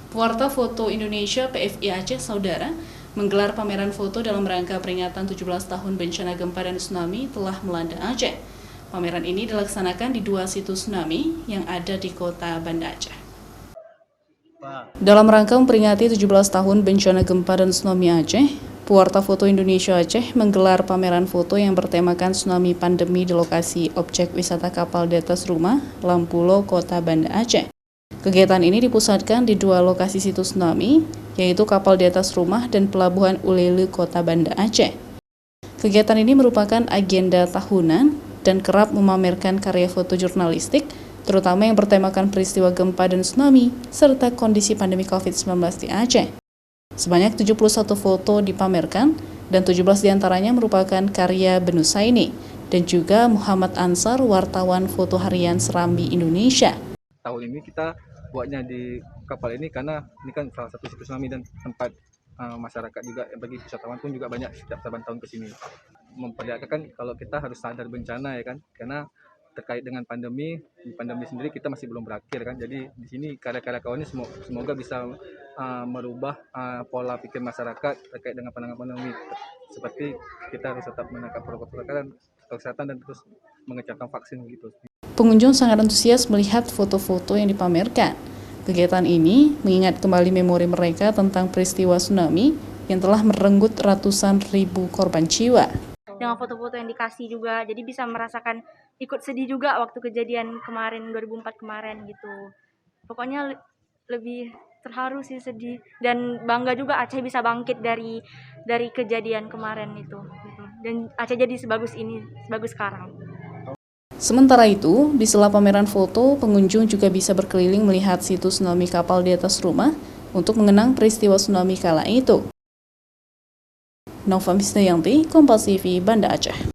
Pewarta Foto Indonesia PFI Aceh Saudara menggelar pameran foto dalam rangka peringatan 17 tahun bencana gempa dan tsunami telah melanda Aceh. Pameran ini dilaksanakan di 2 situs tsunami yang ada di kota Banda Aceh. Dalam rangka memperingati 17 tahun bencana gempa dan tsunami Aceh, Pewarta Foto Indonesia Aceh menggelar pameran foto yang bertemakan tsunami pandemi di lokasi objek wisata kapal di atas rumah, Lampulo, kota Banda Aceh. Kegiatan ini dipusatkan di 2 lokasi situs tsunami, yaitu kapal di atas rumah dan pelabuhan Ulele, kota Banda Aceh. Kegiatan ini merupakan agenda tahunan dan kerap memamerkan karya foto jurnalistik, terutama yang bertemakan peristiwa gempa dan tsunami, serta kondisi pandemi COVID-19 di Aceh. Sebanyak 71 foto dipamerkan, dan 17 diantaranya merupakan karya Benu Saini, dan juga Muhammad Ansar, wartawan foto harian Serambi Indonesia. Tahun ini kita buatnya di kapal ini karena ini kan salah satu situs tsunami dan tempat masyarakat juga, bagi wisatawan pun juga banyak setiap saban tahun ke sini. Memperlihatkan kalau kita harus sadar bencana ya kan, karena terkait dengan pandemi sendiri kita masih belum berakhir kan. Jadi di sini karya-karya kawan ini semoga bisa merubah pola pikir masyarakat terkait dengan penanganan pandemi. Seperti kita harus tetap menangkap protokol kesehatan dan terus mengejarkan vaksin gitu. Pengunjung sangat antusias melihat foto-foto yang dipamerkan. Kegiatan ini mengingat kembali memori mereka tentang peristiwa tsunami yang telah merenggut ratusan ribu korban jiwa. Dengan foto-foto yang dikasih juga, jadi bisa merasakan ikut sedih juga waktu kejadian kemarin 2004 kemarin gitu. Pokoknya lebih terharu sih, sedih, dan bangga juga Aceh bisa bangkit dari kejadian kemarin itu gitu. Dan Aceh jadi sebagus ini, sebagus sekarang. Sementara itu, di sela pameran foto, pengunjung juga bisa berkeliling melihat situs tsunami kapal di atas rumah untuk mengenang peristiwa tsunami kala itu. Nova Misdayanti, Kompas TV, Banda Aceh.